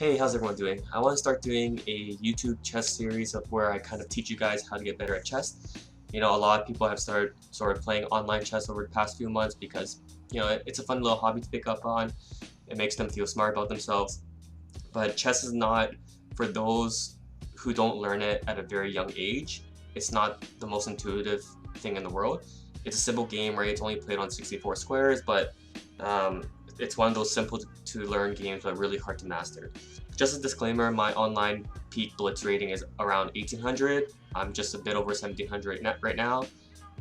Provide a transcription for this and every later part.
Hey, how's everyone doing? I want to start doing a YouTube chess series of where I kind of teach you guys how to get better at chess. You know, a lot of people have started sort of playing online chess over the past few months because, it's a fun little hobby to pick up on. It makes them feel smart about themselves. But chess is not for those who don't learn it at a very young age. It's not the most intuitive thing in the world. It's a simple game, right? It's only played on 64 squares, but it's one of those simple to learn games but really hard to master. Just a disclaimer, my online peak blitz rating is around 1800. I'm just a bit over 1700 right now.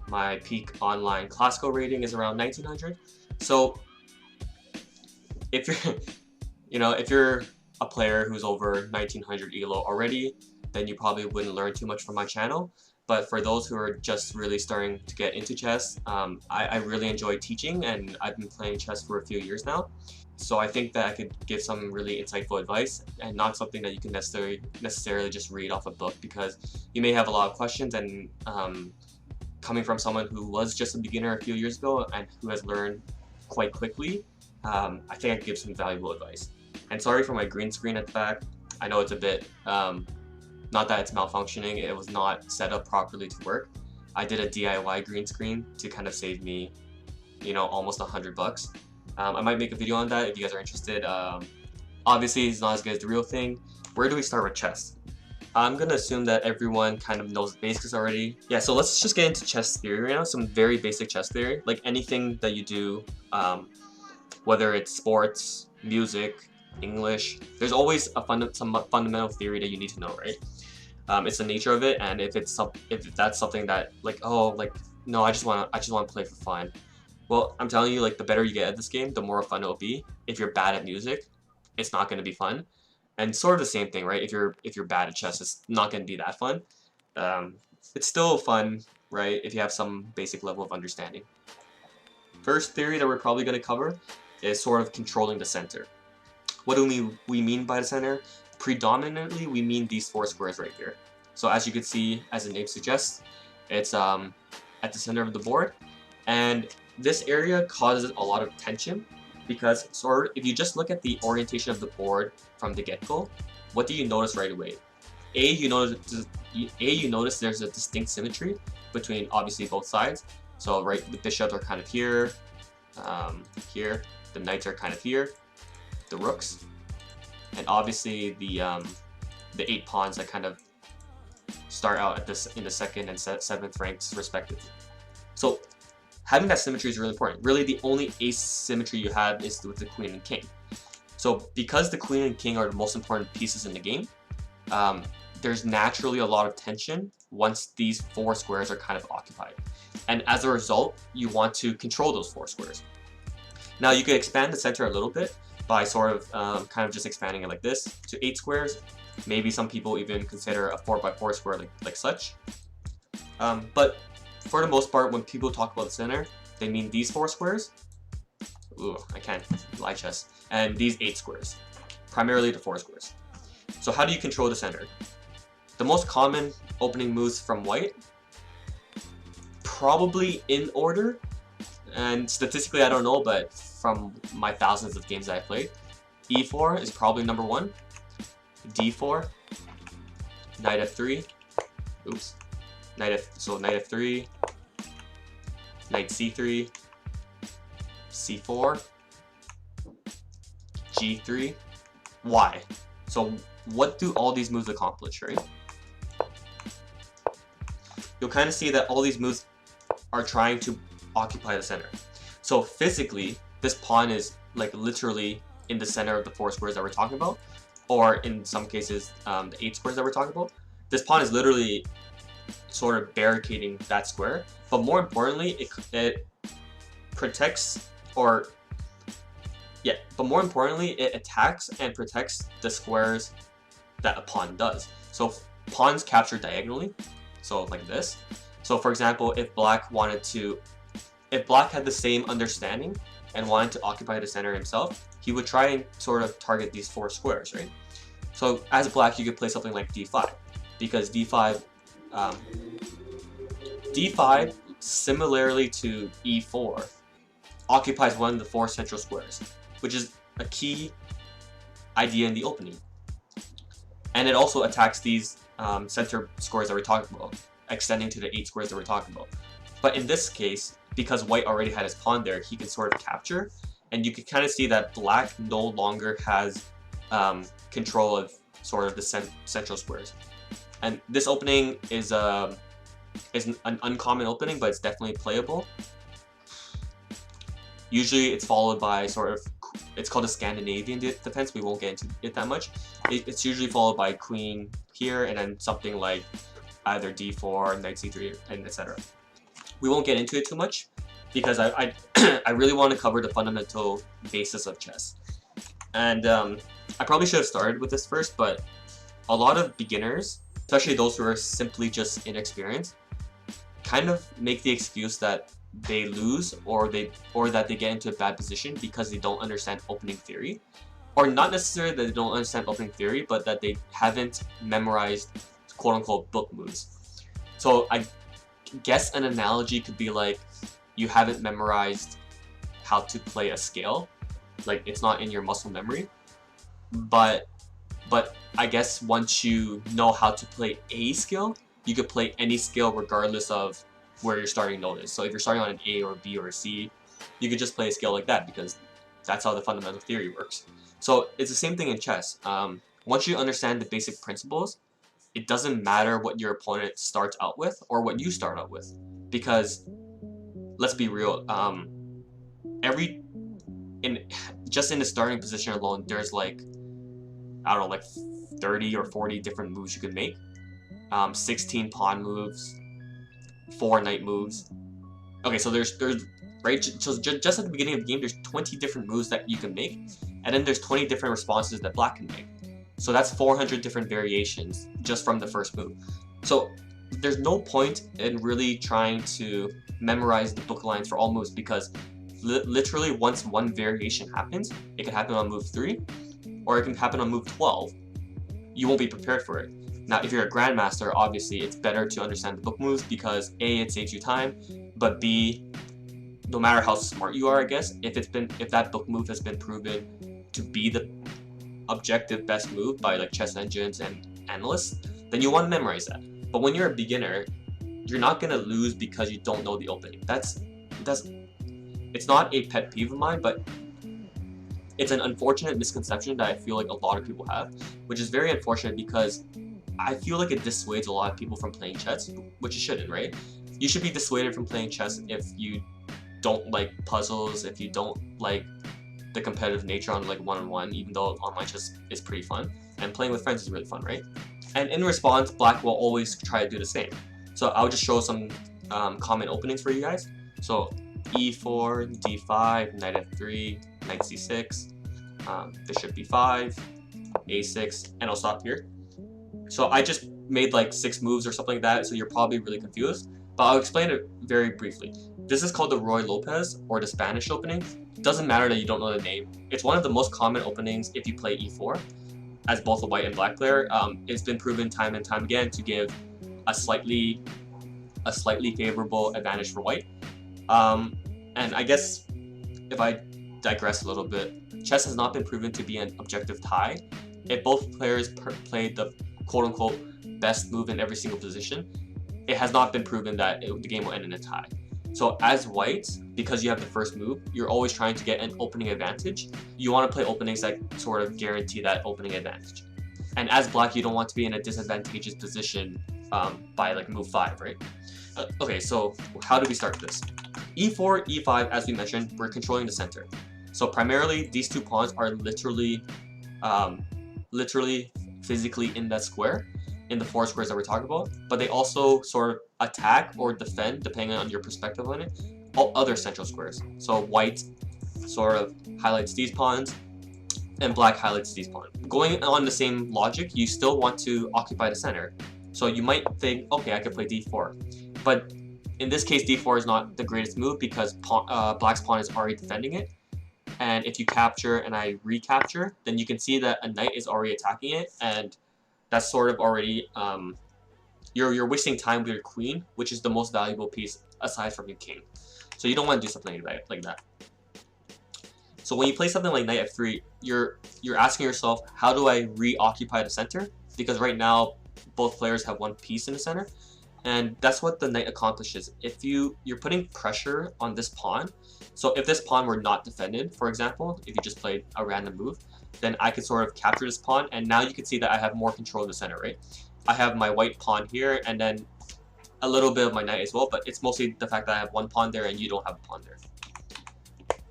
My peak online classical rating is around 1900. So if you're if you're a player who's over 1900 elo already, then you probably wouldn't learn too much from my channel. But for those who are just really starting to get into chess, I really enjoy teaching, and I've been playing chess for a few years now. So I think that I could give some really insightful advice, and not something that you can necessarily just read off a book, because you may have a lot of questions, and coming from someone who was just a beginner a few years ago and who has learned quite quickly, I think I could give some valuable advice. And sorry for my green screen at the back. I know it's a bit not that it's malfunctioning, it was not set up properly to work. I did a DIY green screen to kind of save me, almost $100. I might make a video on that if you guys are interested. Obviously, it's not as good as the real thing. Where do we start with chess? I'm gonna assume that everyone kind of knows the basics already. Yeah, so let's just get into chess theory right now, some very basic chess theory. Like anything that you do, whether it's sports, music, English, there's always some fundamental theory that you need to know, right? It's the nature of it, and if that's something that no, I just want to play for fun. Well, I'm telling you, like, the better you get at this game, the more fun it'll be. If you're bad at music, it's not going to be fun, and sort of the same thing, right? If you're bad at chess, it's not going to be that fun. It's still fun, right? If you have some basic level of understanding. First theory that we're probably going to cover is sort of controlling the center. What do we mean by the center? Predominantly, we mean these four squares right here. So as you can see, as the name suggests, it's at the center of the board, and this area causes a lot of tension because if you just look at the orientation of the board from the get-go, what do you notice right away? You notice there's a distinct symmetry between obviously both sides. So the bishops are kind of here, here, the knights are kind of here, the rooks, and obviously the 8 pawns that kind of start out in the second and 7th ranks respectively. So having that symmetry is really important. Really, the only asymmetry you have is with the queen and king. So because the queen and king are the most important pieces in the game, there's naturally a lot of tension once these 4 squares are kind of occupied. And as a result, you want to control those 4 squares. Now you could expand the center a little bit by sort of kind of just expanding it like this to 8 squares. Maybe some people even consider a 4x4 square like such. But for the most part, when people talk about the center, they mean these 4 squares. Ooh, I can't lie chess. And these 8 squares. Primarily the 4 squares. So how do you control the center? The most common opening moves from white, probably in order, and statistically I don't know, but from my thousands of games that I played, e4 is probably number 1, d4, knight f3, oops, knight f3, knight c3, c4, g3. Why? So what do all these moves accomplish, right? You'll kind of see that all these moves are trying to occupy the center. So physically, this pawn is like literally in the center of the 4 squares that we're talking about, or in some cases, the 8 squares that we're talking about. This pawn is literally sort of barricading that square, but more importantly, it protects, it attacks and protects the squares that a pawn does. So pawns capture diagonally, so like this. So for example, if black had the same understanding and wanted to occupy the center himself, he would try and sort of target these 4 squares, right? So as black, you could play something like d5, because d5, similarly to e4, occupies one of the 4 central squares, which is a key idea in the opening. And it also attacks these center squares that we're talking about, extending to the 8 squares that we're talking about. But in this case, because white already had his pawn there, he can sort of capture, and you can kind of see that black no longer has control of sort of the central squares. And this opening is an uncommon opening, but it's definitely playable. Usually it's followed by sort of, it's called a Scandinavian defense. We won't get into it that much. It's usually followed by queen here, and then something like either d4, knight c3, and etc. We won't get into it too much because I really want to cover the fundamental basis of chess. And I probably should have started with this first, but a lot of beginners, especially those who are simply just inexperienced, kind of make the excuse that they lose or that they get into a bad position because they don't understand opening theory. Or not necessarily that they don't understand opening theory, but that they haven't memorized quote-unquote book moves. So I guess an analogy could be like you haven't memorized how to play a scale. Like, it's not in your muscle memory. But I guess once you know how to play a scale, you could play any scale regardless of where your starting note is. So if you're starting on an A or a B or a C, you could just play a scale like that because that's how the fundamental theory works. So it's the same thing in chess. Once you understand the basic principles, it doesn't matter what your opponent starts out with or what you start out with, because let's be real, just in the starting position alone, there's like, I don't know, like 30 or 40 different moves you could make. 16 pawn moves, 4 knight moves. Okay, so there's right, so just at the beginning of the game, there's 20 different moves that you can make, and then there's 20 different responses that black can make. So that's 400 different variations just from the first move. So there's no point in really trying to memorize the book lines for all moves, because literally once one variation happens, it can happen on move 3, or it can happen on move 12. You won't be prepared for it. Now, if you're a Grandmaster, obviously it's better to understand the book moves because A, it saves you time, but B, no matter how smart you are, I guess, if that book move has been proven to be the objective best move by like chess engines and analysts, then you want to memorize that. But when you're a beginner, you're not gonna lose because you don't know the opening. It's not a pet peeve of mine, but it's an unfortunate misconception that I feel like a lot of people have, which is very unfortunate because I feel like it dissuades a lot of people from playing chess, which it shouldn't, right? You should be dissuaded from playing chess if you don't like puzzles, if you don't like the competitive nature on like one-on-one, even though online chess is pretty fun, and playing with friends is really fun, right? And in response, black will always try to do the same. So I'll just show some common openings for you guys. So e4, d5, knight f3, knight c6, bishop b5, a6, and I'll stop here. So I just made like 6 moves or something like that, so you're probably really confused, but I'll explain it very briefly. This is called the Roy Lopez, or the Spanish opening. It doesn't matter that you don't know the name. It's one of the most common openings if you play e4, as both a white and black player. It's been proven time and time again to give a slightly favorable advantage for white. And I guess if I digress a little bit, chess has not been proven to be an objective tie. If both players played the quote-unquote best move in every single position, it has not been proven that the game will end in a tie. So as white, because you have the first move, you're always trying to get an opening advantage. You want to play openings that sort of guarantee that opening advantage. And as black, you don't want to be in a disadvantageous position by like move 5, right? Okay, so how do we start this? e4, e5, as we mentioned, we're controlling the center. So primarily, these 2 pawns are literally physically in that square, in the 4 squares that we're talking about, but they also sort of attack or defend, depending on your perspective on it, all other central squares. So white sort of highlights these pawns, and black highlights these pawns. Going on the same logic, you still want to occupy the center. So you might think, okay, I could play d4. But in this case, d4 is not the greatest move because black's pawn is already defending it. And if you capture and I recapture, then you can see that a knight is already attacking it, and that's sort of already, you're wasting time with your queen, which is the most valuable piece aside from your king. So you don't want to do something like that. So when you play something like knight f3, you're asking yourself, how do I reoccupy the center? Because right now both players have one piece in the center, and that's what the knight accomplishes. If you're putting pressure on this pawn, so if this pawn were not defended, for example, if you just played a random move, then I could sort of capture this pawn, and now you can see that I have more control of the center, right? I have my white pawn here, and then a little bit of my knight as well, but it's mostly the fact that I have one pawn there and you don't have a pawn there.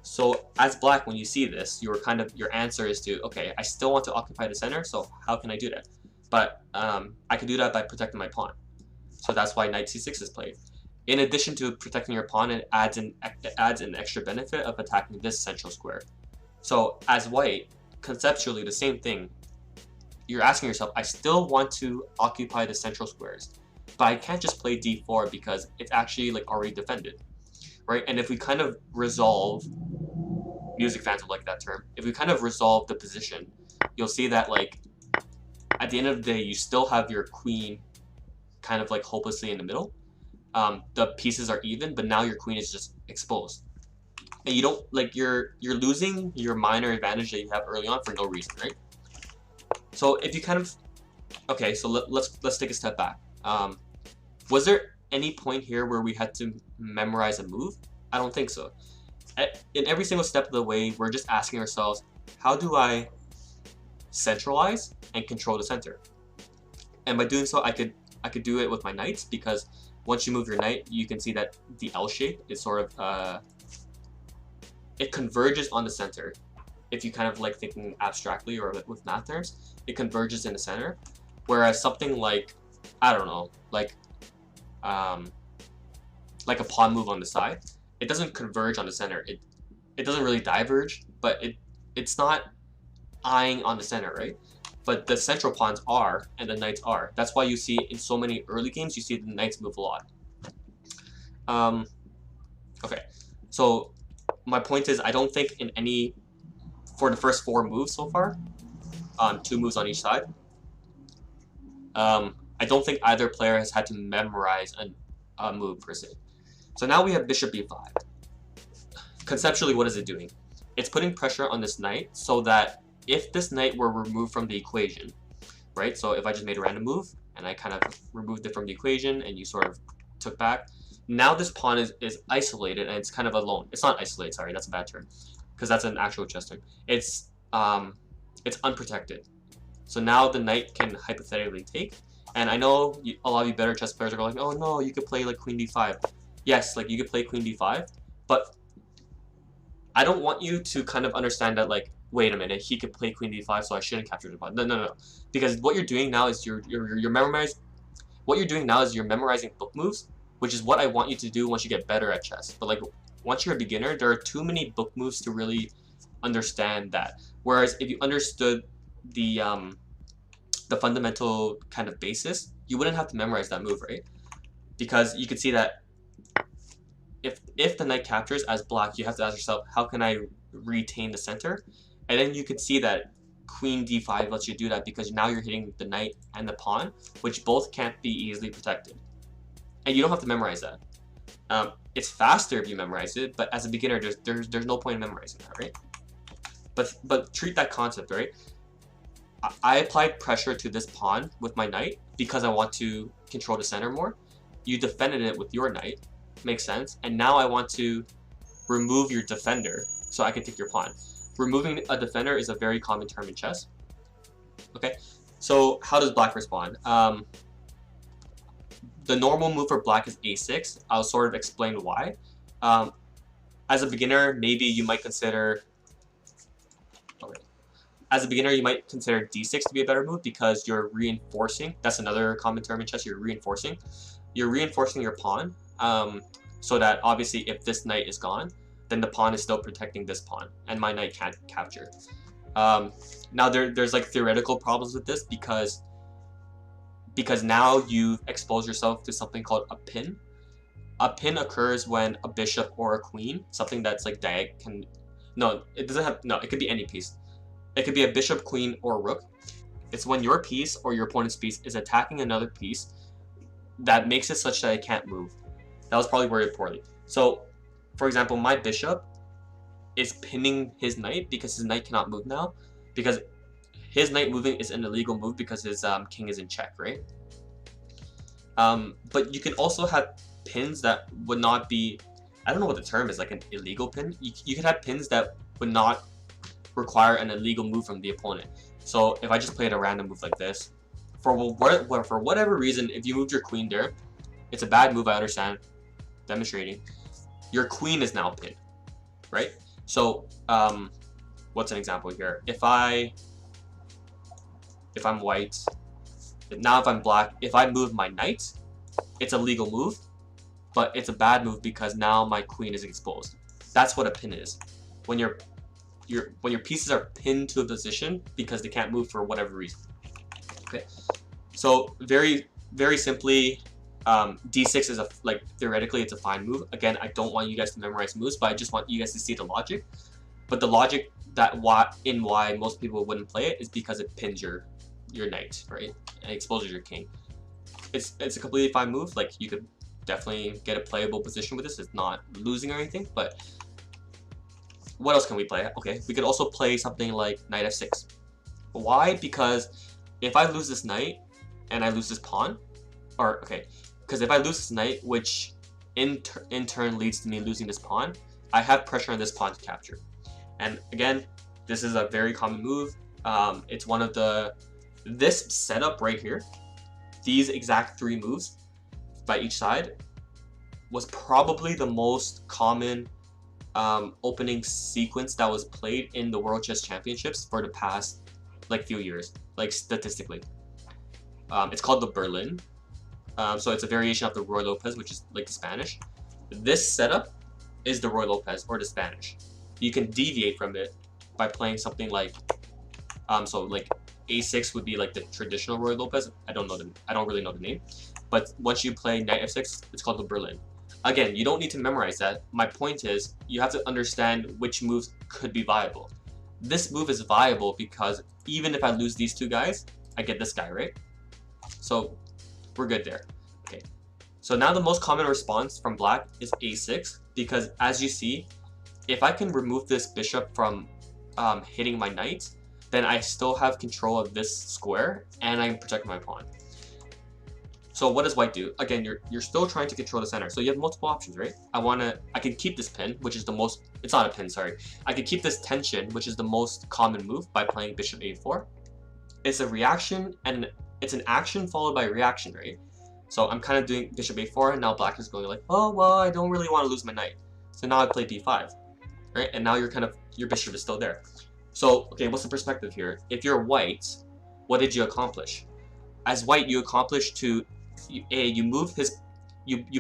So as black, when you see this, your answer is to, okay, I still want to occupy the center, so how can I do that? But I can do that by protecting my pawn. So that's why knight c6 is played. In addition to protecting your pawn, it adds an extra benefit of attacking this central square. So as white, conceptually the same thing. You're asking yourself, I still want to occupy the central squares, but I can't just play d4 because it's actually like already defended, right? And if we kind of resolve, music fans will like that term, if we kind of resolve the position, you'll see that like at the end of the day, you still have your queen kind of like hopelessly in the middle. The pieces are even, but now your queen is just exposed, and you don't like you're losing your minor advantage that you have early on for no reason, right? So if you kind of, okay, so let's take a step back. Was there any point here where we had to memorize a move? I don't think so. In every single step of the way, we're just asking ourselves, how do I centralize and control the center? And by doing so, I could do it with my knights, because once you move your knight, you can see that the L shape is sort of it converges on the center. If you kind of like thinking abstractly or with math terms, it converges in the center. Whereas something like, I don't know, like a pawn move on the side, it doesn't converge on the center. It doesn't really diverge, but it's not eyeing on the center, right? But the central pawns are, and the knights are. That's why you see in so many early games, you see the knights move a lot. Okay, so my point is, I don't think in any, for the first 4 moves so far, 2 moves on each side, I don't think either player has had to memorize a move per se. So now we have bishop b5. Conceptually, what is it doing? It's putting pressure on this knight so that if this knight were removed from the equation, right? So if I just made a random move and I kind of removed it from the equation and you sort of took back, now this pawn is isolated and it's kind of alone. It's not isolated, sorry, that's a bad term, because that's an actual chess term. It's unprotected. So now the knight can hypothetically take, and I know a lot of you better chess players are like, oh no, you could play like queen d5. Yes, like you could play queen d5, but I don't want you to kind of understand that like, wait a minute, he could play queen d5, so I shouldn't capture the pawn. No. Because what you're doing now is you're memorizing book moves, which is what I want you to do once you get better at chess. But like once you're a beginner, there are too many book moves to really understand that. Whereas if you understood the fundamental kind of basis, you wouldn't have to memorize that move, right? Because you could see that if the knight captures as black, you have to ask yourself, how can I retain the center? And then you could see that queen d5 lets you do that, because now you're hitting the knight and the pawn, which both can't be easily protected. And you don't have to memorize that. It's faster if you memorize it, but as a beginner, there's no point in memorizing that, right? But treat that concept, right? I applied pressure to this pawn with my knight because I want to control the center more. You defended it with your knight, makes sense. And now I want to remove your defender so I can take your pawn. Removing a defender is a very common term in chess. Okay, so how does black respond? The normal move for black is a6. I'll sort of explain why. As a beginner, maybe you might consider... As a beginner, you might consider d6 to be a better move because you're reinforcing. That's another common term in chess. You're reinforcing. You're reinforcing your pawn so that obviously if this knight is gone, then the pawn is still protecting this pawn, and my knight can't capture. Now there's like theoretical problems with this because now you've exposed yourself to something called a pin. A pin occurs when a bishop or a queen, something that's like it could be any piece. It could be a bishop, queen, or rook. It's when your piece or your opponent's piece is attacking another piece that makes it such that it can't move. That was probably worded poorly. So, for example, my bishop is pinning his knight because his knight cannot move now, because his knight moving is an illegal move because his king is in check, right? But you can also have pins that would not be, I don't know what the term is, like an illegal pin. You could have pins that would not require an illegal move from the opponent. So if I just played a random move like this, for whatever reason, if you moved your queen there, it's a bad move, I understand, demonstrating. Your queen is now pinned, right? So what's an example here? If I'm white, now if I'm black, if I move my knight, it's a legal move, but it's a bad move because now my queen is exposed. That's what a pin is. When your pieces are pinned to a position because they can't move for whatever reason. Okay, so very simply, d6 is theoretically it's a fine move. Again, I don't want you guys to memorize moves, but I just want you guys to see the logic. But the logic that why most people wouldn't play it is because it pins your knight, right? And exposes your king. It's a completely fine move. Like, you could definitely get a playable position with this. It's not losing or anything, but what else can we play? Okay, we could also play something like knight f6. Why? Because if I lose this knight and I lose this pawn, because if I lose this knight, which in turn leads to me losing this pawn, I have pressure on this pawn to capture. And again, this is a very common move. It's one of this setup right here, these exact 3 moves by each side, was probably the most common opening sequence that was played in the World Chess Championships for the past few years, statistically. It's called the Berlin. So it's a variation of the Roy Lopez, which is like the Spanish. This setup is the Roy Lopez, or the Spanish. You can deviate from it by playing something like, a6 would be like the traditional Roy Lopez. I don't really know the name. But once you play knight f6, it's called the Berlin. Again, you don't need to memorize that. My point is, you have to understand which moves could be viable. This move is viable because even if I lose these 2 guys, I get this guy, right? So we're good there. Okay. So now the most common response from black is a6, because as you see, if I can remove this bishop from hitting my knight, then I still have control of this square and I can protect my pawn. So what does white do? Again, you're still trying to control the center. So you have multiple options, right? I can keep this pin, which is the most, it's not a pin, sorry. I can keep this tension, which is the most common move, by playing bishop a4. It's a reaction, and it's an action followed by a reaction, right? So I'm kind of doing bishop a4, and now black is going like, oh, well, I don't really want to lose my knight. So now I play b5, right? And now your bishop is still there. So, okay, what's the perspective here? If you're white, what did you accomplish? As white, you accomplish you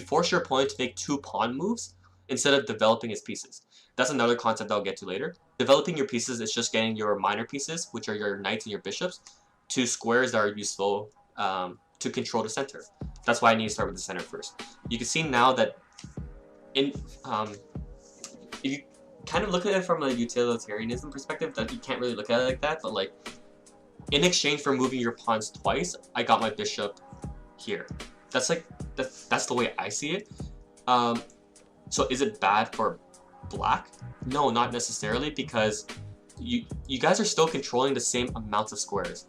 force your opponent to make 2 pawn moves instead of developing his pieces. That's another concept I'll get to later. Developing your pieces is just getting your minor pieces, which are your knights and your bishops, to squares that are useful to control the center. That's why I need to start with the center first. You can see now that if you kind of look at it from a utilitarianism perspective, that you can't really look at it like that, but like, in exchange for moving your pawns twice, I got my bishop here. That's the way I see it. So is it bad for black? No, not necessarily, because you guys are still controlling the same amounts of squares,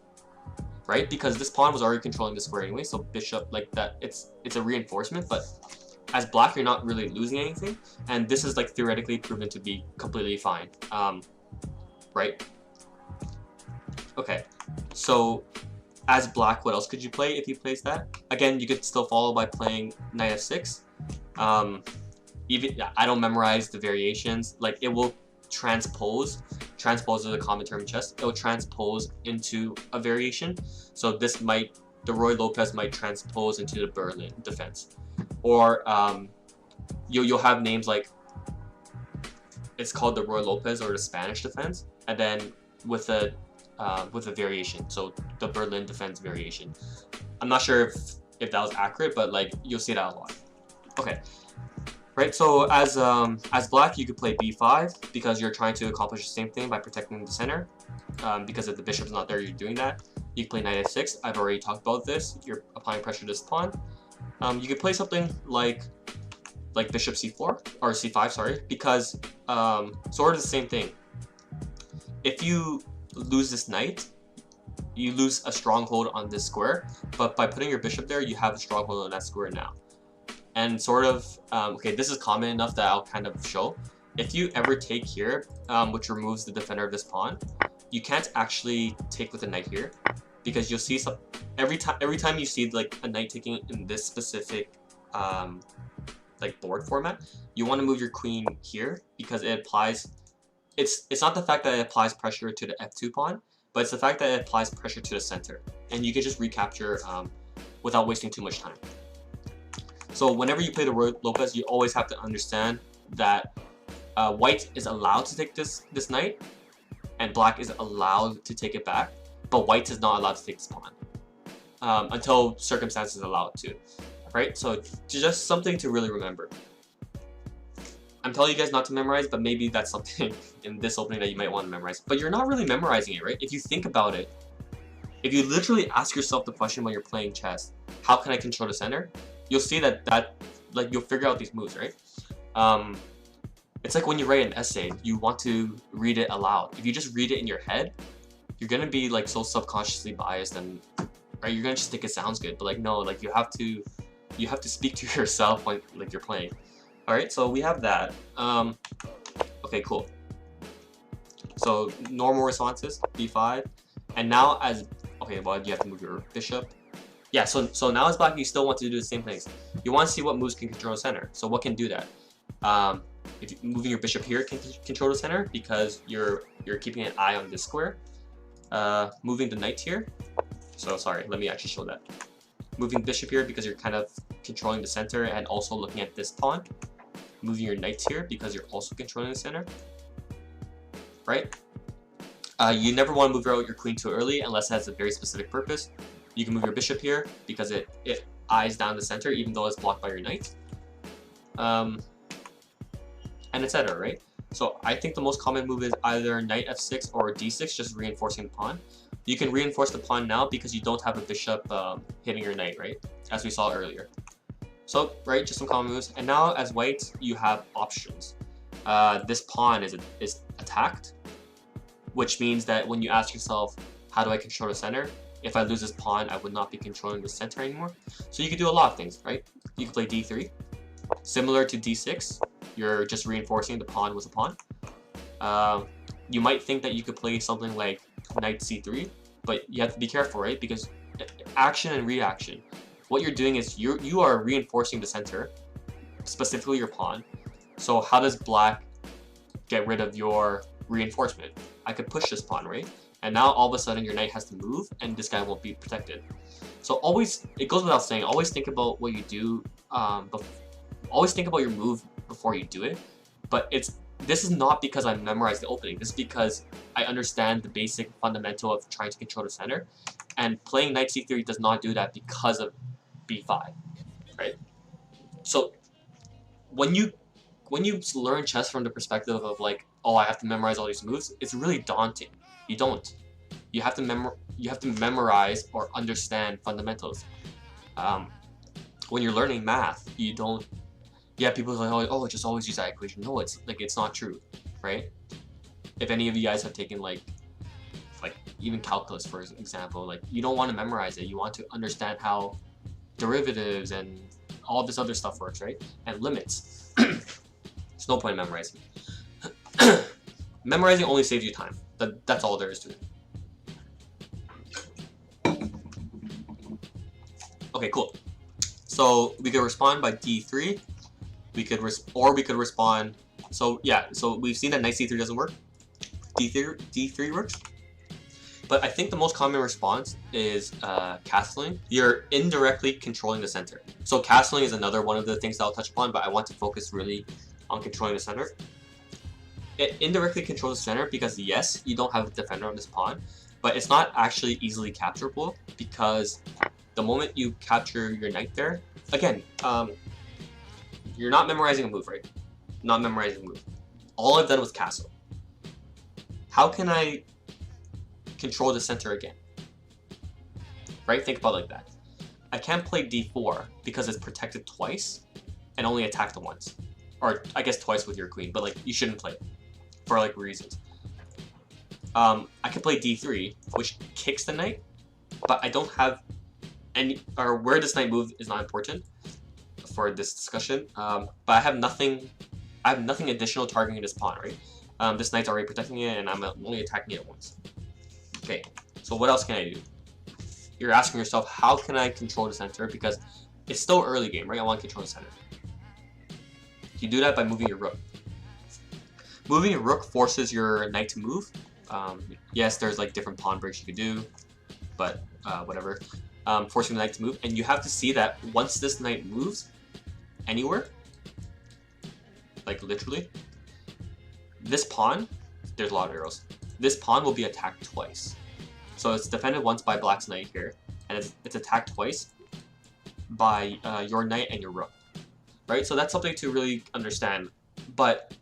right? Because this pawn was already controlling the square anyway, so bishop like that, it's a reinforcement, but as black, you're not really losing anything, and this is like theoretically proven to be completely fine, right? Okay, so as black, what else could you play if you place that? Again, you could still follow by playing knight f6. Even I don't memorize the variations. Like, it will transpose. Transpose is a common term in chess. It will transpose into a variation. So this might, the Roy Lopez might transpose into the Berlin defense, or you'll have names like, it's called the Roy Lopez or the Spanish defense, and then with a variation, so the Berlin defense variation. I'm not sure if that was accurate, but like, you'll see that a lot. Okay, right, so as black, you could play b5 because you're trying to accomplish the same thing by protecting the center. Because if the bishop's not there, you're doing that. You can play knight f6. I've already talked about this. You're applying pressure to this pawn. You could play something like like bishop c4 or c5, sorry, because sort of the same thing. If you lose this knight, you lose a stronghold on this square, but by putting your bishop there, you have a stronghold on that square now. And sort of, okay, this is common enough that I'll kind of show. If you ever take here, which removes the defender of this pawn, you can't actually take with a knight here, because you'll see some every time you see like a knight taking in this specific like board format, you want to move your queen here because it applies. It's not the fact that it applies pressure to the f2 pawn, but it's the fact that it applies pressure to the center, and you can just recapture without wasting too much time. So whenever you play the Ruy Lopez, you always have to understand that white is allowed to take this knight, and black is allowed to take it back, but white is not allowed to take this pawn until circumstances allow it to, right? So just something to really remember. I'm telling you guys not to memorize, but maybe that's something in this opening that you might want to memorize. But you're not really memorizing it, right? If you think about it, if you literally ask yourself the question when you're playing chess, how can I control the center? You'll see that like you'll figure out these moves, right? It's like when you write an essay, you want to read it aloud. If you just read it in your head, you're gonna be like so subconsciously biased, and right, you're gonna just think it sounds good. But like no, like you have to speak to yourself when like you're playing. All right, so we have that. Okay, cool. So normal responses, b5, and now as okay, well you have to move your bishop. Yeah, so now as black, you still want to do the same things. You want to see what moves can control the center. So what can do that? If moving your bishop here can control the center because you're keeping an eye on this square. Moving the knight here. So sorry, let me actually show that. Moving bishop here because you're kind of controlling the center and also looking at this pawn. Moving your knights here because you're also controlling the center. Right? You never want to move out your queen too early unless it has a very specific purpose. You can move your bishop here because it eyes down the center even though it's blocked by your knight. And etc. Right? So I think the most common move is either knight f6 or d6, just reinforcing the pawn. You can reinforce the pawn now because you don't have a bishop hitting your knight, right? As we saw earlier. So, right, just some common moves. And now as white, you have options. This pawn is attacked, which means that when you ask yourself, how do I control the center? If I lose this pawn, I would not be controlling the center anymore. So you can do a lot of things, right? You can play d3. Similar to d6, you're just reinforcing the pawn with a pawn. You might think that you could play something like knight c3, but you have to be careful, right? Because action and reaction. What you're doing is you are reinforcing the center, specifically your pawn. So how does black get rid of your reinforcement? I could push this pawn, right? And now all of a sudden your knight has to move and this guy won't be protected. So always, it goes without saying, always think about what you do, always think about your move before you do it. But this is not because I memorized the opening, this is because I understand the basic fundamental of trying to control the center. And playing knight c3 does not do that because of b5, right? So when you learn chess from the perspective of like, oh, I have to memorize all these moves, it's really daunting. You don't. You have to memorize or understand fundamentals. When you're learning math, you don't. Yeah, people are like, oh, just always use that equation. No, it's not true, right? If any of you guys have taken like even calculus, for example, like you don't want to memorize it. You want to understand how derivatives and all this other stuff works, right? And limits. There's no point in memorizing. Memorizing only saves you time. That's all there is to it. Okay, cool. So we could respond by d3. We could respond. So yeah. So we've seen that knight c3 doesn't work. D3 works. But I think the most common response is castling. You're indirectly controlling the center. So castling is another one of the things that I'll touch upon, but I want to focus really on controlling the center. It indirectly controls the center because yes, you don't have a defender on this pawn, but it's not actually easily capturable because the moment you capture your knight there, again, you're not memorizing a move, right? Not memorizing a move. All I've done was castle. How can I control the center again? Right? Think about it like that. I can't play d4 because it's protected twice, and only attack the once. Or I guess twice with your queen, but like you shouldn't play it for like reasons. I can play d3, which kicks the knight, but I don't have any, or where this knight move is not important for this discussion. But I have nothing additional targeting this pawn, right? This knight's already protecting it, and I'm only attacking it once. Okay, so what else can I do? You're asking yourself, how can I control the center? Because it's still early game, right? I want to control the center. You do that by moving your rook. Moving your rook forces your knight to move. Yes, there's like different pawn breaks you could do, but whatever. Forcing the knight to move, and you have to see that once this knight moves anywhere, like literally, this pawn, there's a lot of arrows, this pawn will be attacked twice. So it's defended once by black's knight here, and it's attacked twice by your knight and your rook, right? So that's something to really understand. But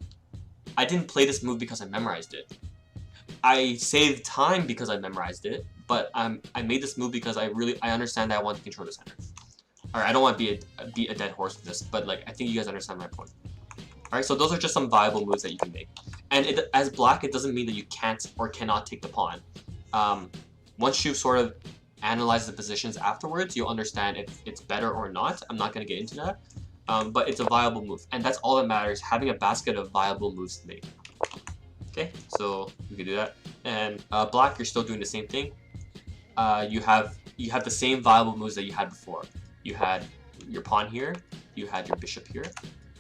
I didn't play this move because I memorized it. I saved time because I memorized it, but I made this move because I understand that I want to control the center. Alright, I don't want to beat a dead horse with this, but like I think you guys understand my point. Alright, so those are just some viable moves that you can make. And as black, it doesn't mean that you can't or cannot take the pawn. Once you sort of analyze the positions afterwards, you'll understand if it's better or not. I'm not going to get into that, but it's a viable move, and that's all that matters, having a basket of viable moves to make. Okay, so you can do that. And black, you're still doing the same thing. You have the same viable moves that you had before. You had your pawn here, you had your bishop here,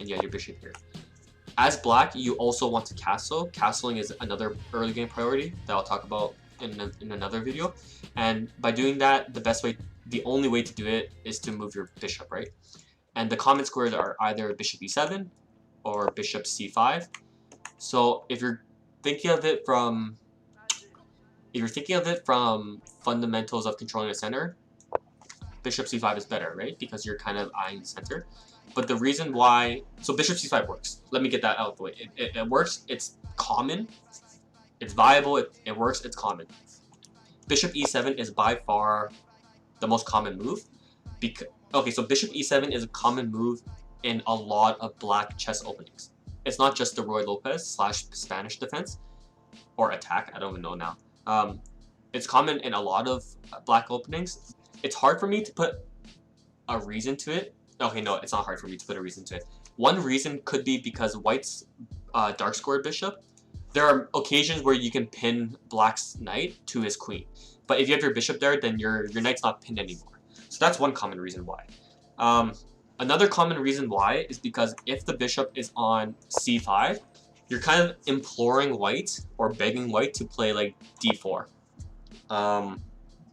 and you had your bishop here. As black, you also want to castle. Castling is another early game priority that I'll talk about in another video. And by doing that, the only way to do it is to move your bishop, right? And the common squares are either bishop e7 or bishop c5. So if you're thinking of it from fundamentals of controlling the center, bishop c5 is better, right? Because you're kind of eyeing the center. But the reason why, so bishop c5 works. Let me get that out of the way. It works. It's common. It's viable. It works. It's common. Bishop e7 is by far the most common move. Okay, so bishop e7 is a common move in a lot of black chess openings. It's not just the Roy Lopez / Spanish defense or attack. I don't even know now. It's common in a lot of black openings. It's hard for me to put a reason to it. Okay, no, it's not hard for me to put a reason to it. One reason could be because white's dark squared bishop. There are occasions where you can pin black's knight to his queen. But if you have your bishop there, then your knight's not pinned anymore. So that's one common reason why. Another common reason why is because if the bishop is on c5, you're kind of imploring white or begging white to play like d4.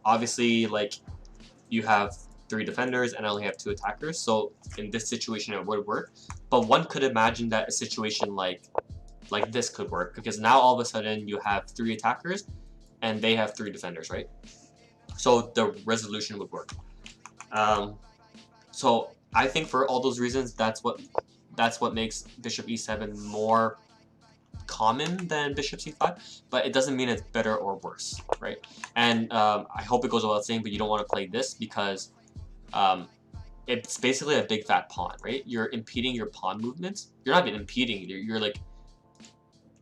Obviously, like, you have 3 defenders and I only have 2 attackers, so in this situation it would work. But one could imagine that a situation like this could work, because now all of a sudden you have 3 attackers and they have 3 defenders, right? So the resolution would work. So I think for all those reasons, that's what makes bishop e7 more common than bishop c5, but it doesn't mean it's better or worse, right? And I hope it goes without saying, but you don't want to play this because it's basically a big fat pawn, right? You're impeding your pawn movements. You're not even impeding,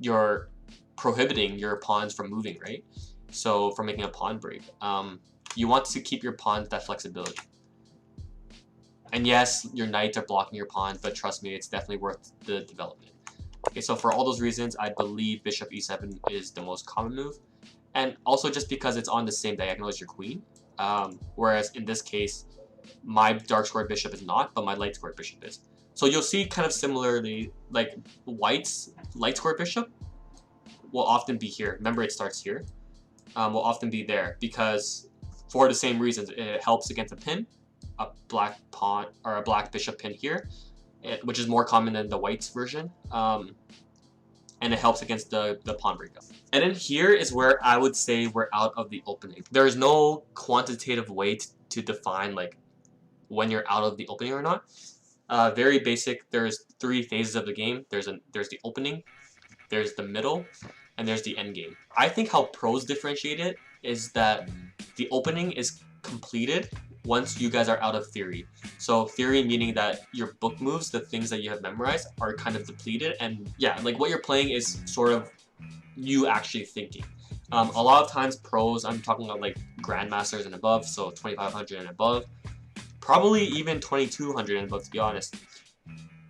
you're prohibiting your pawns from moving, right? So from making a pawn break. You want to keep your pawns that flexibility. And yes, your knights are blocking your pawns, but trust me, it's definitely worth the development. Okay, so for all those reasons, I believe bishop e7 is the most common move. And also just because it's on the same diagonal as your queen. Whereas in this case, my dark squared bishop is not, but my light squared bishop is. So you'll see kind of similarly, like white's light squared bishop will often be here. Remember, it starts here. Will often be there because for the same reasons, it helps against a pin, a black pawn or a black bishop pin here, which is more common than the white's version. And it helps against the pawn breakup. And then here is where I would say we're out of the opening. There is no quantitative way to define like when you're out of the opening or not. Very basic. There's 3 phases of the game. There's the opening, there's the middle, and there's the end game. I think how pros differentiate it is that the opening is completed once you guys are out of theory. So theory meaning that your book moves, the things that you have memorized, are kind of depleted, and yeah, like what you're playing is sort of you actually thinking. A lot of times pros, I'm talking about like Grandmasters and above, so 2500 and above, probably even 2200 and above, to be honest.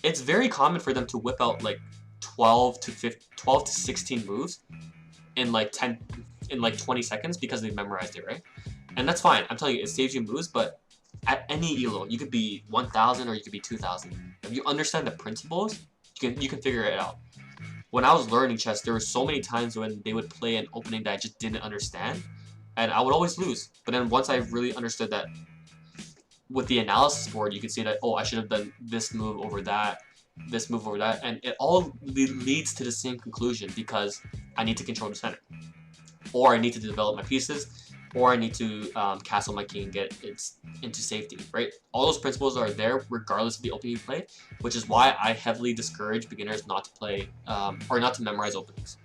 It's very common for them to whip out like 12 to 16 moves in like 20 seconds because they've memorized it, right? And that's fine. I'm telling you, it saves you moves, but at any elo, you could be 1000 or you could be 2000. If you understand the principles, you can figure it out. When I was learning chess, there were so many times when they would play an opening that I just didn't understand, and I would always lose. But then once I really understood that with the analysis board, you can see that, oh, I should have done this move over that, this move over that, and it all leads to the same conclusion because I need to control the center, or I need to develop my pieces, or I need to castle my king and get it into safety, right? All those principles are there regardless of the opening you play, which is why I heavily discourage beginners not to play or not to memorize openings.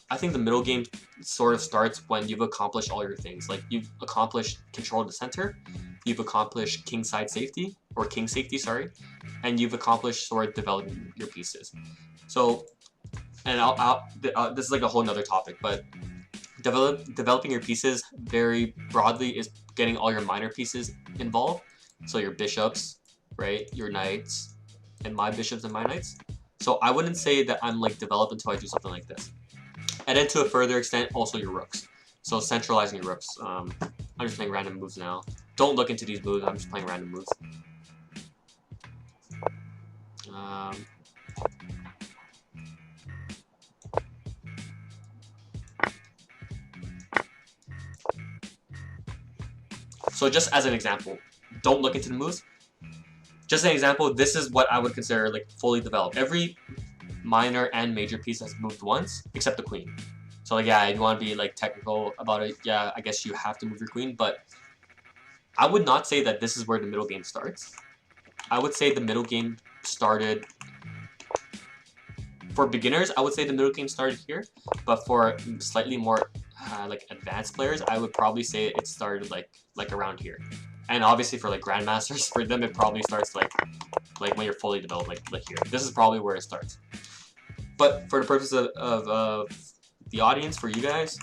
I think the middle game sort of starts when you've accomplished all your things. Like you've accomplished control of the center, you've accomplished king side safety, or king safety, sorry, and you've accomplished sort of developing your pieces. So, and this is like a whole nother topic, but developing your pieces very broadly is getting all your minor pieces involved. So your bishops, right, your knights, and my bishops and my knights. So I wouldn't say that I'm like developed until I do something like this. And then to a further extent, also your rooks. So centralizing your rooks. I'm just playing random moves now. Don't look into these moves, I'm just playing random moves. So just as an example, don't look into the moves. Just an example, this is what I would consider like fully developed. Every minor and major piece has moved once, except the queen. So like, yeah, if you want to be like technical about it, yeah, I guess you have to move your queen, but I would not say that this is where the middle game starts. I would say the middle game started, for beginners, I would say the middle game started here, but for slightly more like advanced players, I would probably say it started like around here. And obviously for like Grandmasters, for them it probably starts like when you're fully developed, like here. This is probably where it starts. But for the purpose of the audience, for you guys,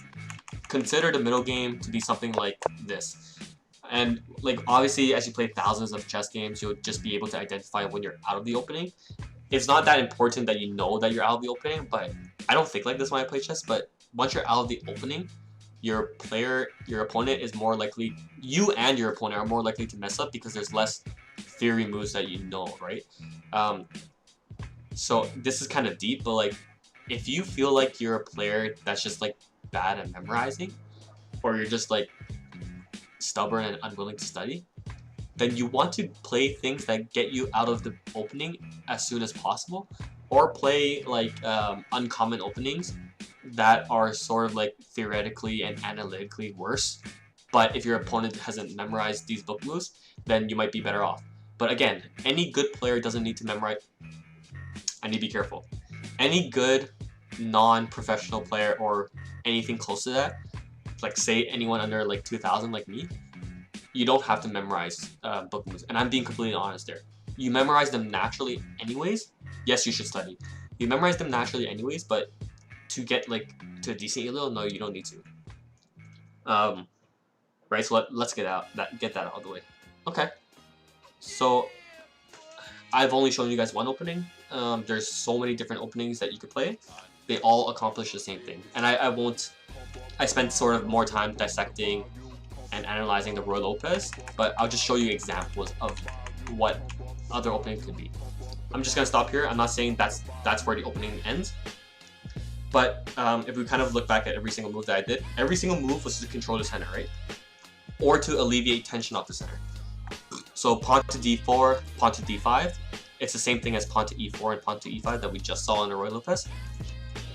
consider the middle game to be something like this. And like obviously as you play thousands of chess games, you'll just be able to identify when you're out of the opening. It's not that important that you know that you're out of the opening, but I don't think like this when I play chess, but once you're out of the opening, your opponent is more likely, you and your opponent are more likely to mess up because there's less theory moves that you know, right? So this is kind of deep, but like if you feel like you're a player that's just like bad at memorizing, or you're just like stubborn and unwilling to study, then you want to play things that get you out of the opening as soon as possible, or play like uncommon openings that are sort of like theoretically and analytically worse. But if your opponent hasn't memorized these book moves, then you might be better off. But again, any good player doesn't need to memorize. I need to be careful. Any good non-professional player or anything close to that, like say anyone under like 2000 like me, you don't have to memorize book moves. And I'm being completely honest there. You memorize them naturally anyways. Yes, you should study. You memorize them naturally anyways, but to get like to a decent elo, no, you don't need to. Right, so let's get that out of the way. Okay, so I've only shown you guys one opening. There's so many different openings that you could play. They all accomplish the same thing, and I spent sort of more time dissecting and analyzing the Roy Lopez, but I'll just show you examples of what other openings could be. I'm just gonna stop here. I'm not saying that's where the opening ends, but if we kind of look back at every single move that I did, every single move was to control the center, right? Or to alleviate tension off the center. So pawn to d4, pawn to d5, it's the same thing as pawn to e4 and pawn to e5 that we just saw in the Roy Lopez.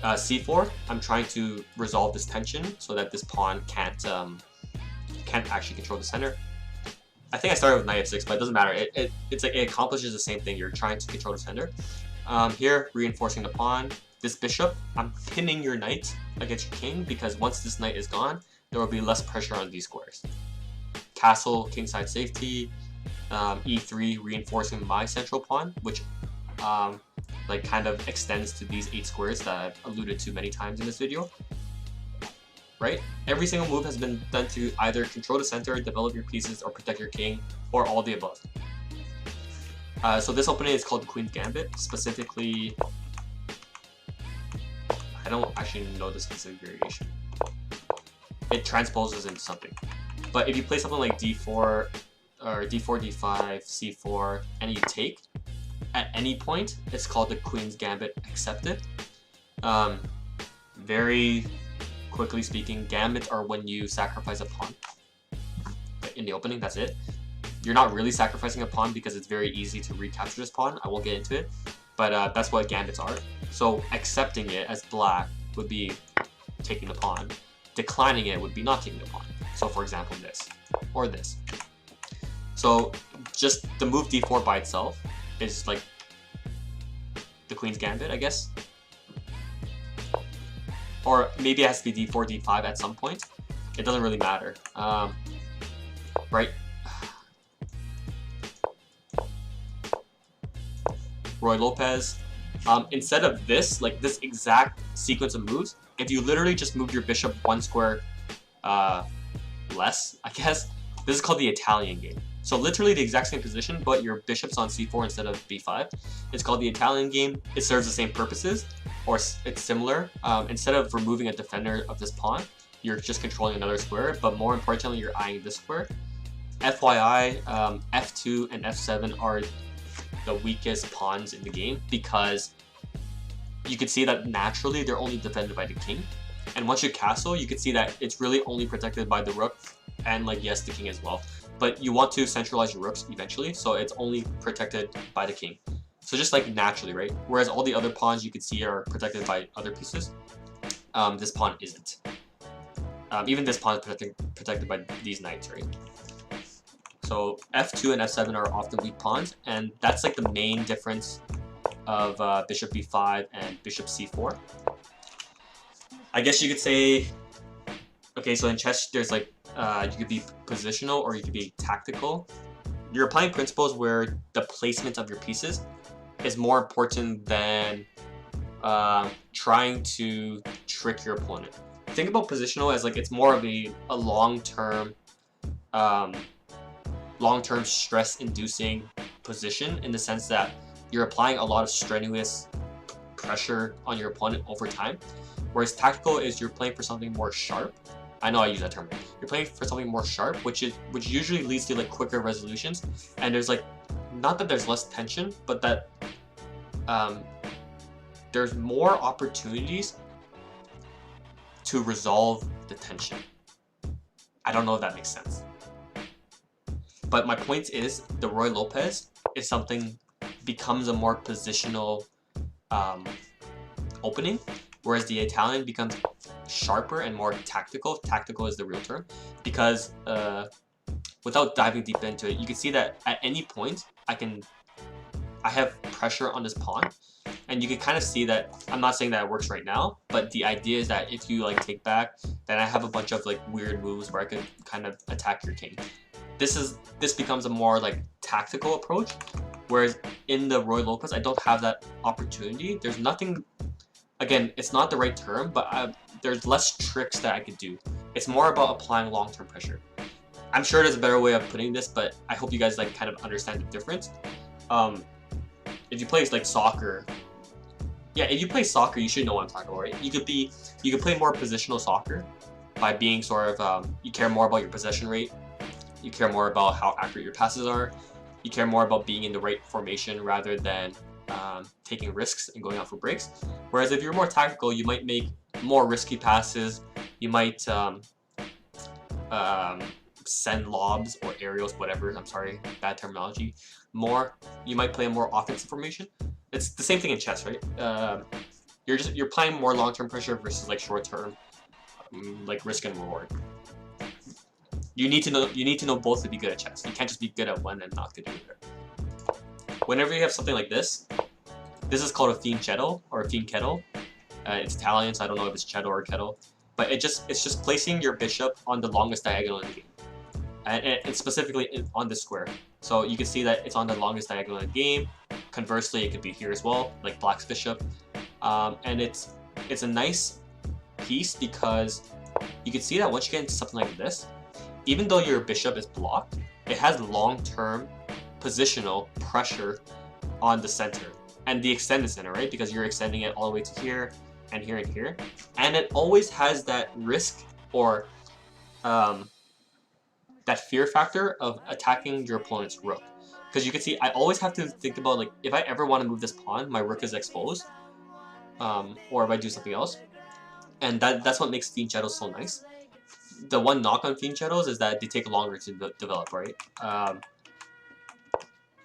c4, I'm trying to resolve this tension so that this pawn can't actually control the center. I think I started with knight f6, but it doesn't matter. It's like it accomplishes the same thing. You're trying to control the center. Here, reinforcing the pawn. This bishop, I'm pinning your knight against your king because once this knight is gone, there will be less pressure on these squares. castle, kingside safety, e3 reinforcing my central pawn, which like kind of extends to these 8 squares that I've alluded to many times in this video. Right? Every single move has been done to either control the center, develop your pieces, or protect your king, or all the above. So this opening is called the Queen's Gambit. Specifically, I don't actually know the specific variation. It transposes into something. But if you play something like d4, or d4, d5, c4, and you take, at any point, it's called the Queen's Gambit accepted. Very quickly speaking, gambits are when you sacrifice a pawn. In the opening, that's it. You're not really sacrificing a pawn because it's very easy to recapture this pawn. I won't get into it, but that's what gambits are. So accepting it as black would be taking the pawn. Declining it would be not taking the pawn. So for example, this, or this. So just the move d4 by itself is like the Queen's Gambit, I guess. Or maybe it has to be d4, d5 at some point. It doesn't really matter. Right? Roy Lopez. Instead of this, like this exact sequence of moves, if you literally just move your bishop 1 square less, I guess, this is called the Italian game. So literally the exact same position, but your bishop's on c4 instead of b5. It's called the Italian game. It serves the same purposes, or it's similar. Instead of removing a defender of this pawn, you're just controlling another square, but more importantly, you're eyeing this square. FYI, f2 and f7 are the weakest pawns in the game because you can see that naturally they're only defended by the king. And once you castle, you can see that it's really only protected by the rook and, like, yes, the king as well. But you want to centralize your rooks eventually, so it's only protected by the king. So just like naturally, right? Whereas all the other pawns you can see are protected by other pieces, this pawn isn't. Even this pawn is protected by these knights, right? So f2 and f7 are often weak pawns, and that's like the main difference of bishop b5 and bishop c4. I guess you could say, okay, so in chess there's like, you could be positional or you could be tactical. You're applying principles where the placement of your pieces is more important than trying to trick your opponent. Think about positional as like it's more of a long-term stress-inducing position, in the sense that you're applying a lot of strenuous pressure on your opponent over time. Whereas tactical is you're playing for something more sharp. I know I use that term. You're playing for something more sharp, which usually leads to like quicker resolutions. And there's like, not that there's less tension, but that there's more opportunities to resolve the tension. I don't know if that makes sense. But my point is, the Roy Lopez is something, becomes a more positional opening, whereas the Italian becomes sharper and more tactical. Tactical is the real term, because without diving deep into it, you can see that at any point I have pressure on this pawn, and you can kind of see that. I'm not saying that it works right now, but the idea is that if you like take back, then I have a bunch of like weird moves where I could kind of attack your king. This becomes a more like tactical approach, whereas in the Roy Lopez I don't have that opportunity. There's nothing, again, it's not the right term, but there's less tricks that I could do. It's more about applying long-term pressure. I'm sure there's a better way of putting this, but I hope you guys like kind of understand the difference. If you play like soccer, yeah, if you play soccer, you should know what I'm talking about, right? You could play more positional soccer by being sort of, you care more about your possession rate, you care more about how accurate your passes are, you care more about being in the right formation rather than taking risks and going out for breaks. Whereas if you're more tactical, you might make more risky passes, you might send lobs or aerials, whatever, I'm sorry, bad terminology, you might play a more offensive formation. It's the same thing in chess, right? You're playing more long-term pressure versus like short-term, like risk and reward. You need to know both to be good at chess. You can't just be good at one and not good at the other. Whenever you have something like this is called a fianchetto or a fianchetto. It's Italian, so I don't know if it's chetto or kettle. But it's just placing your bishop on the longest diagonal in the game. and it's specifically on this square. So you can see that it's on the longest diagonal in the game. Conversely, it could be here as well, like Black's bishop. And it's a nice piece because you can see that once you get into something like this, even though your bishop is blocked, it has long-term positional pressure on the center and the extended center, right? Because you're extending it all the way to here and here and here, and it always has that risk or that fear factor of attacking your opponent's rook. Because you can see, I always have to think about, like, if I ever want to move this pawn, my rook is exposed, or if I do something else, and that's what makes Fiend Shadows so nice. The one knock on Fiend Shadows is that they take longer to develop, right?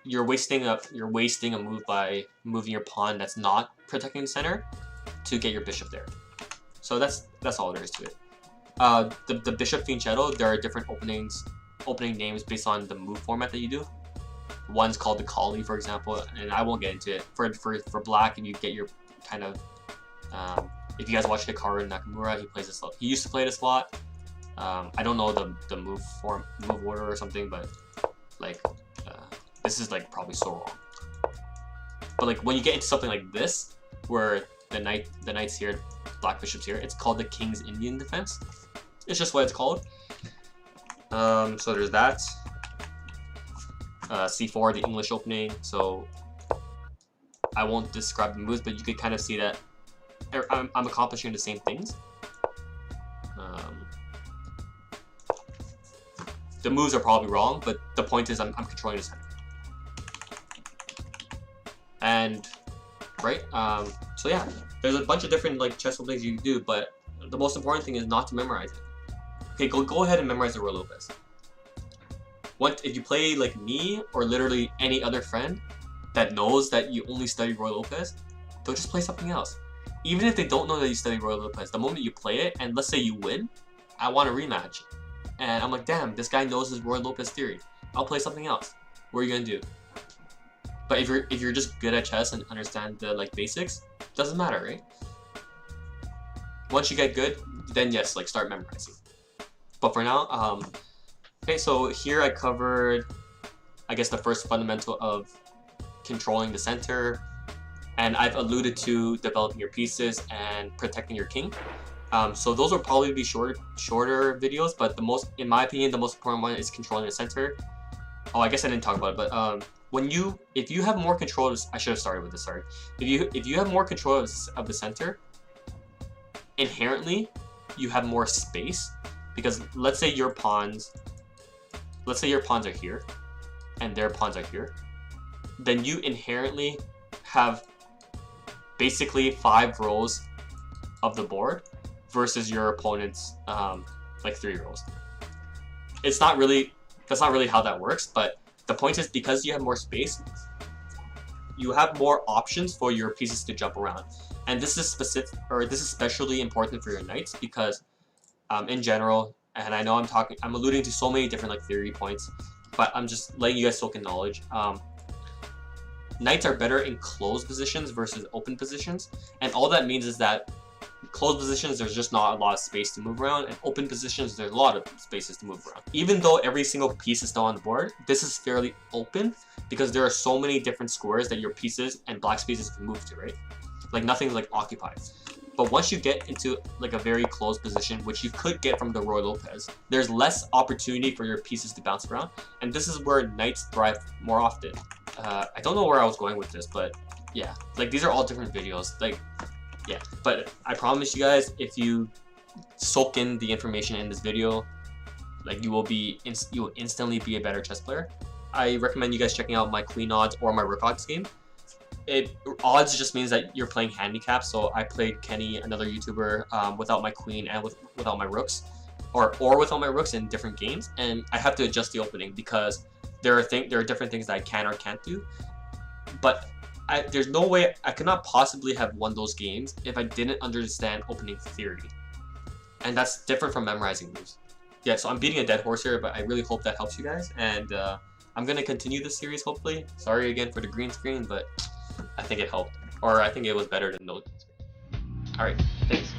You're wasting a move by moving your pawn that's not protecting the center to get your bishop there. So that's all there is to it. The Bishop Fiend Shadow, there are different opening names based on the move format that you do. One's called the Kali, for example, and I won't get into it. For Black, if you get your kind of, if you guys watch Hikaru Nakamura, he used to play this a lot. I don't know the move order or something, but like this is like probably so wrong. But like when you get into something like this, where the knight's here, Black bishop's here, it's called the King's Indian Defense. It's just what it's called. So there's that. C4, the English opening. So I won't describe the moves, but you could kind of see that I'm accomplishing the same things. The moves are probably wrong, but the point is I'm controlling the center. And right, so yeah, there's a bunch of different like chess openings you can do, but the most important thing is not to memorize it. Okay, go ahead and memorize the Roy Lopez. If you play like me or literally any other friend that knows that you only study Roy Lopez, they'll just play something else. Even if they don't know that you study Roy Lopez, the moment you play it, and let's say you win, I want a rematch. And I'm like, damn, this guy knows his Roy Lopez theory. I'll play something else. What are you gonna do? But if you're just good at chess and understand the like basics, doesn't matter, right? Once you get good, then yes, like start memorizing. But for now, okay, so here I covered, I guess, the first fundamental of controlling the center, and I've alluded to developing your pieces and protecting your king. So those will probably be shorter videos, but in my opinion, the most important one is controlling the center. Oh, I guess I didn't talk about it, but if you have more control, I should have started with this. Sorry. If you have more control of the center, inherently you have more space, because let's say your pawns are here, and their pawns are here, then you inherently have basically 5 rows of the board versus your opponent's like 3 rows. That's not really how that works, but the point is, because you have more space, you have more options for your pieces to jump around. And this is especially important for your knights, because in general, and I know I'm alluding to so many different like theory points, but I'm just letting you guys soak in knowledge. Knights are better in closed positions versus open positions, and all that means is that closed positions, there's just not a lot of space to move around, and open positions, there's a lot of spaces to move around. Even though every single piece is still on the board, this is fairly open because there are so many different squares that your pieces and Black's pieces can move to, right? Like nothing's like occupied. But once you get into like a very closed position, which you could get from the Roy Lopez, there's less opportunity for your pieces to bounce around, and this is where knights thrive more often. I don't know where I was going with this, but yeah, like these are all different videos. Like, yeah, but I promise you guys, if you soak in the information in this video, like you will instantly be a better chess player. I recommend you guys checking out my queen odds or my rook odds game. Odds just means that you're playing handicap. So I played Kenny, another YouTuber, without my queen and without my rooks, or without my rooks in different games, and I have to adjust the opening because there are different things that I can or can't do. But there's no way I could not possibly have won those games if I didn't understand opening theory, and that's different from memorizing moves. Yeah, so I'm beating a dead horse here, but I really hope that helps you guys, and I'm gonna continue this series hopefully. Sorry again for the green screen, but I think it helped, or I think it was better than no green screen. All right, thanks.